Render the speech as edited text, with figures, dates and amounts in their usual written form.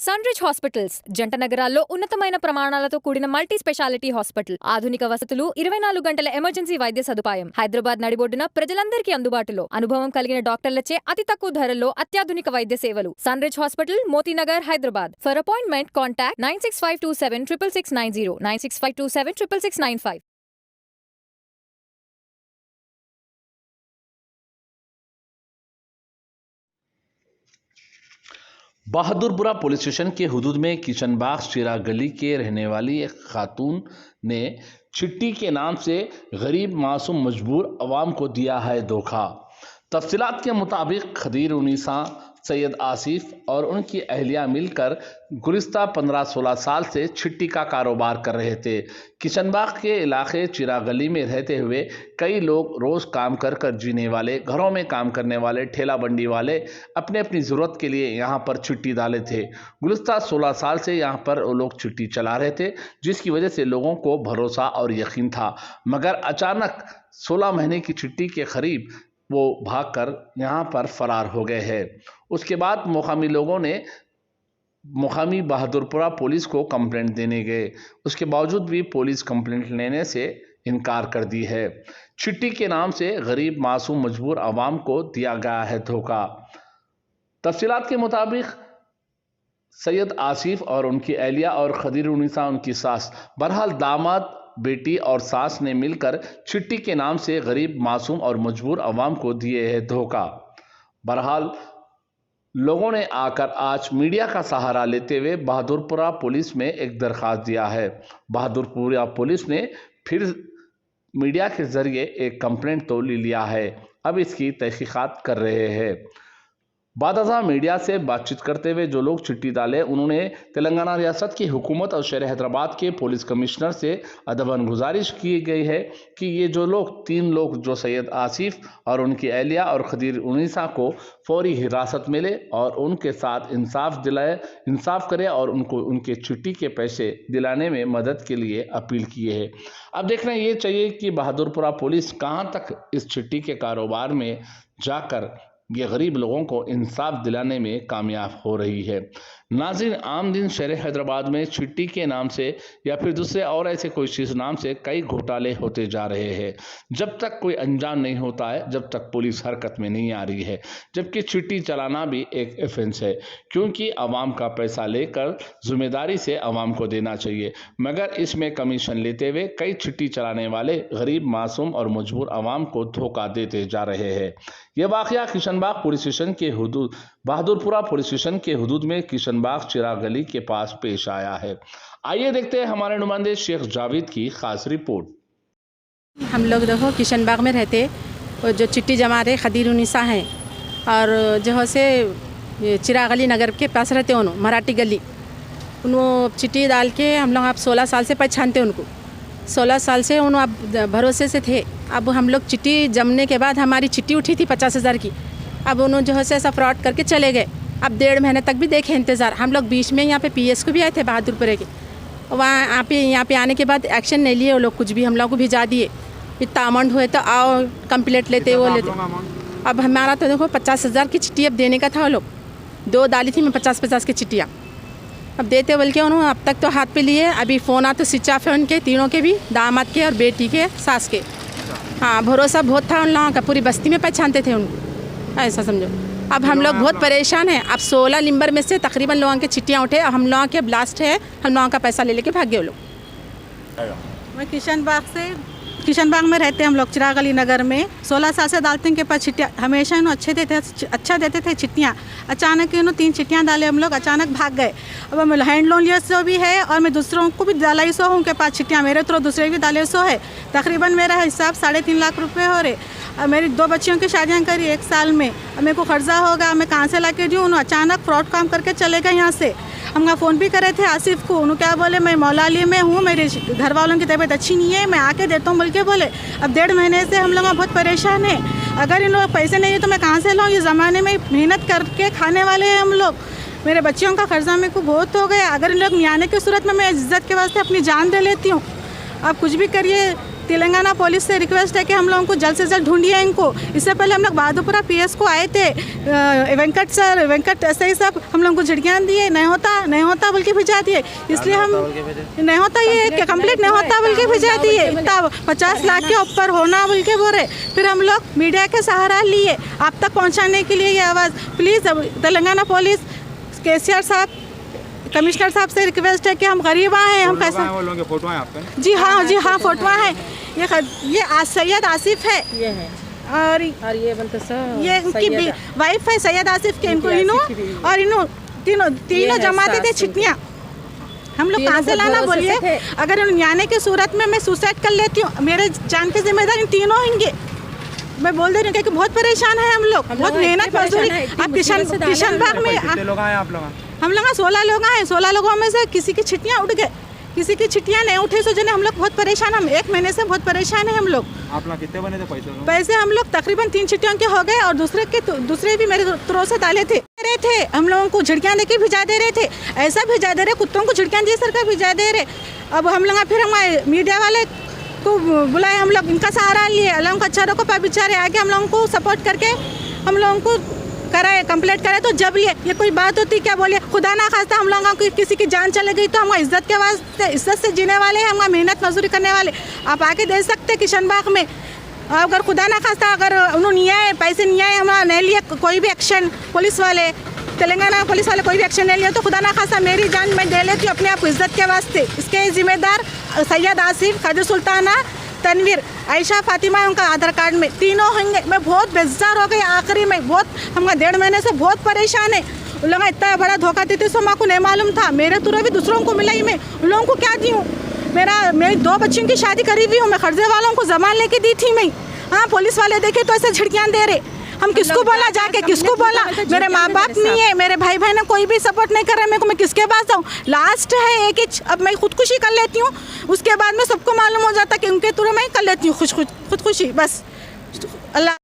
Sunrich hospitals జంట నగరాల్లో ఉన్నతమైన ప్రమాణాలతో కూడిన మల్టీ స్పెషాలిటీ హాస్పిటల్. ఆధునిక వసతులు, 24 గంటల ఎమర్జెన్సీ వైద్య సదుపాయం. హైదరాబాద్ నడిబొడ్డున ప్రజలందరికీ అందుబాటులో. అనుభవం కలిగిన డాక్టర్లచే అతి తక్కువ ధరల్లో అత్యాధునిక వైద్య సేవలు. Sunrich hospital, Moti Nagar, Hyderabad. For appointment contact 9652766690, 9652766695. Bahadurpura police station के हुदूद में किशनबाग चिराग गली के रहने वाली एक खातून ने चिट्ठी के नाम से गरीब मासूम मजबूर अवाम को दिया है धोखा। तफसीलात के मुताबिक खदीर उन्नीसा, सैयद आसिफ और उनकी अहलिया मिलकर गुज़िश्ता 15-16 साल से चिट्ठी का कारोबार कर रहे थे। किशनबाग के इलाके चिराग गली में रहते हुए कई लोग रोज़ काम कर कर जीने वाले, घरों में काम करने वाले, ठेला बंडी वाले अपने अपनी ज़रूरत के लिए यहाँ पर चिट्ठी डाले थे। गुज़िश्ता 16 साल से यहाँ पर वो लोग चिट्ठी चला रहे थे, जिसकी वजह से लोगों को भरोसा और यकीन था। मगर अचानक 16 महीने की चिट्ठी के करीब वो भागकर यहाँ पर फरार हो गए हैं। उसके बाद मुकामी लोगों ने मुकामी बहादुरपुरा पुलिस को कंप्लेंट देने गए। उसके बावजूद भी पुलिस कंप्लेंट लेने से इनकार कर दी है। चिट्ठी के नाम से गरीब मासूम मजबूर आवाम को दिया गया है धोखा। तफसीलात के मुताबिक सैयद आसिफ और उनकी अहलिया और खदीर उन्नीसा उनकी सास, बहरहाल दामाद, बेटी और सास ने मिलकर चिट्ठी के नाम से गरीब मासूम और मजबूर अवाम को दिए है धोखा। बहरहाल लोगों ने आकर आज मीडिया का सहारा लेते हुए बहादुरपुरा पुलिस में एक दरख्वास्त दिया है। बहादुरपुरा पुलिस ने फिर मीडिया के जरिए एक कंप्लेंट तो ले लिया है, अब इसकी तहकीकात कर रहे हैं। बादशाह मीडिया से बातचीत करते हुए जो लोग चिट्ठी डाले, उन्होंने तेलंगाना रियासत की हुकूमत और शहर हैदराबाद के पुलिस कमिश्नर से अदबन गुजारिश की गई है कि ये जो लोग 3 लोग जो सैयद आसिफ और उनकी अहलिया और खदीर उन्नीसा को फौरी हिरासत मिले और उनके साथ इंसाफ करे और उनको उनके चिट्ठी के पैसे दिलाने में मदद के लिए अपील किए है। अब देखना ये चाहिए कि बहादुरपुरा पुलिस कहाँ तक इस चिट्ठी के कारोबार में जाकर ये गरीब लोगों को इंसाफ दिलाने में कामयाब हो रही है। नाज़रीन, आम दिन शहर हैदराबाद में चिट्ठी के नाम से या फिर दूसरे और ऐसे कोई चीज़ नाम से कई घोटाले होते जा रहे हैं। जब तक कोई अंजाम नहीं होता है, जब तक पुलिस हरकत में नहीं आ रही है, जबकि चिट्ठी चलाना भी एक ऑफेंस है, क्योंकि आवाम का पैसा लेकर जिम्मेदारी से आवाम को देना चाहिए। मगर इसमें कमीशन लेते हुए कई चिट्ठी चलाने वाले गरीब मासूम और मजबूर आवाम को धोखा देते जा रहे हैं। यह वाक़या किशनबाग पुलिस स्टेशन के हुदूद बहादुरपुरा पुलिस स्टेशन के हुदूद में किशनबाग चिराग गली के पास पेश आया है। आइए देखते हैं हमारे नुमाइंदे शेख जावेद की खास रिपोर्ट। हम लोग देखो किशनबाग में रहते, और जो चिट्ठी जमा रहे खदीर उन्नीसा हैं, और जो से चिराग गली नगर के पास रहते उन मराठी गली, उन्होंने चिट्ठी डाल के हम लोग आप 16 साल से पहचानते उनको। 16 साल से उन्होंने आप भरोसे से थे। अब हम लोग चिट्ठी जमने के बाद हमारी चिट्ठी उठी थी 50,000 की, अब उन्होंने जो है ऐसा फ्रॉड करके चले गए। अब 1.5 महीने तक भी देखे इंतज़ार। हम लोग बीच में यहाँ पे PS को भी आए थे बहादुरपुरे के, वहाँ यहाँ पे आने के बाद एक्शन नहीं लिए वो लोग, कुछ भी हम लोग को भिजा दिए। इतना अमाउंट हुए तो आओ कंप्लेंट लेते वो लेते। अब हमारा तो देखो 50,000 की चिट्ठी अब देने का था, वो लोग 2 डाली थी मैं 50-50 की चिट्ठियाँ, अब देते बोल के उन्होंने अब तक तो हाथ पे लिए। अभी फ़ोन आता तो स्विच ऑफ है उनके, तीनों के भी, दामाद के और बेटी के, सास के। हाँ, भरोसा बहुत था उन लोगों का, पूरी बस्ती में पहचानते थे उनको, ऐसा समझो। अब हम लोग बहुत परेशान हैं। अब 16 नंबर में से तकरीबन लोगों की चिट्ठियाँ उठे, हम लोगों के ब्लास्ट है, हम लोगों का पैसा ले लेके भाग गए वो लोग। मैं किशनबाग में रहते हम लोग, चिराग गली नगर में। 16 साल से डालते हैं के पास चिट्ठियाँ, हमेशा इन्होंने अच्छा देते थे चिट्ठियाँ। अचानक इन्होंने 3 चिट्ठियाँ डाले, हम लोग अचानक भाग गए। अब मैं हैंड लोन लिया सो भी है, और मैं दूसरों को भी डालाई सो हूँ के पास चिट्ठियाँ, मेरे तो दूसरे भी डाले सो है। तकरीबन मेरा हिसाब 3.5 लाख रुपये हो रहे। अब मेरी 2 बच्चियों की शादियाँ करी 1 साल में, अब मेरे को कर्जा होगा, मैं कहाँ से ला के दूँ। उन्होंने अचानक फ्रॉड काम करके चले गए यहाँ से। हम फ़ोन भी करे थे आसिफ को, उन्होंने क्या बोले, मैं मौलाली में हूँ, मेरे घर वालों की तबीयत अच्छी नहीं है, मैं आके देता हूँ बोल के बोले। अब 1.5 महीने से हम लोग बहुत परेशान हैं। अगर इन लोग पैसे नहीं है तो मैं कहाँ से लाऊँ? इस ज़माने में मेहनत करके खाने वाले हैं हम लोग। मेरे बच्चियों का कर्जा मेरे को बहुत हो गया। अगर इन लोग मियाने की सूरत में मैं इज्जत के वास्ते अपनी जान दे लेती हूँ। आप कुछ भी करिए, तेलंगाना पुलिस से रिक्वेस्ट है कि हम लोगों को जल्द से जल्द ढूंढिए इनको। इससे पहले हम लोग बहादुरपुरा PS को आए थे, वेंकट SI साहब हम लोगों को झिड़कियाँ दिए, नहीं होता बोल के भिजा दिए, इसलिए हम नहीं होता ये कि कंप्लीट नहीं होता बोल के भिजा दिए। तब 50 लाख के ऊपर होना बोल के बोल रहे, फिर हम लोग मीडिया के सहारा लिए आप तक पहुंचाने के लिए ये आवाज़। प्लीज़ तेलंगाना पुलिस, केसीआर साहब, कमिश्नर साहब से रिक्वेस्ट है कि हम गरीब हैं, हम कैसे। वो लोगों के फोटो हैं आपके? जी हाँ फोटो है। ये सैयद आसिफ है, ये है और ये बनता ये इनकी वाइफ है सैयद आसिफ के। इनको इन्हों और इन्हों तीनों जमाते थे छिट्टियाँ। हम लोग कहाँ से लाना बोलिए? अगर न्याने की सूरत में मैं सुसाइड कर लेती हूँ, मेरे जान के जिम्मेदार इन तीनों होंगे। मैं बोल दे रही हूँ कि बहुत परेशान है हम लोग, बहुत मेहनत मजदूरी। आप किशनबाग में कितने लोग आए आप लोग? हम लोग 16 लोग हैं। 16 लोगों में से किसी की छिट्टियाँ उठ गए, किसी की छिट्टियाँ नहीं उठे। सो जने हम लोग बहुत परेशान, हम 1 महीने से बहुत परेशान है हम लोग। आप लोग कितने बने थे पैसे? हम लोग तकरीबन 3 छिट्टियों के हो गए, और दूसरे भी मेरे त्रों से डाले थे। हम लोगों को झिड़कियाँ दे के भिजा दे रहे थे, ऐसा भिजा दे रहे, कुत्तों को झिड़कियाँ दी सरकार भिजा दे रहे। अब हम लोग फिर हमारे मीडिया वाले को बुलाए, हम लोग इनका सहारा लिए, अल्लाह उनका अच्छा रखो, पर बेचारे आगे हम लोगों को सपोर्ट करके हम लोगों को कराए, कंप्लेंट करे। तो जब ये कोई बात होती क्या बोलिए, खुदा ना खास्ता हम लोगों को किसी की जान चले गई तो हम इज्जत के वास्ते, इज्जत से जीने वाले हैं, हम मेहनत मजदूरी करने वाले। आप आके दे सकते किशनबाग में, अगर खुदा ना खास्ता अगर उन्होंने नहीं आए, पैसे नहीं आए, हमारा नहीं लिए कोई भी एक्शन, पुलिस वाले, तेलंगाना पुलिस वाले कोई भी एक्शन नहीं लिया, तो खुदा ना खास्ता मेरी जान मैं दे लेती हूँ अपने आप इज्जत के वास्ते। इसके जिम्मेदार सैयद आसिफ, खजर सुल्ताना, तनवीर, आयशा, फातिमा, उनका आधार कार्ड में तीनों होंगे। मैं बहुत बेजार हो गई आखिरी में, बहुत हम 1.5 महीने से बहुत परेशान है। उन लोग इतना बड़ा धोखा देते सो माँ को नहीं मालूम था, मेरे तुरंत भी दूसरों को मिला ही। मैं उन लोगों को क्या दी हूँ? मेरी 2 बच्चियों की शादी करी हुई हूँ, मैं कर्जे वालों को जमान लेके दी थी मैं। हाँ, पुलिस वाले देखे तो ऐसे झिड़कियाँ दे रहे। हम किसको बोला जाके, किसको बोला? मेरे माँ बाप नहीं है, मेरे भाई बहन कोई भी सपोर्ट नहीं कर रहे मेरे को, मैं किसके पास जाऊँ? लास्ट है एक ही, अब मैं खुदकुशी कर लेती हूँ, उसके बाद में सबको मालूम हो जाता कि उनके तुरंत मैं कर लेती हूँ खुदकुशी, बस। अल्लाह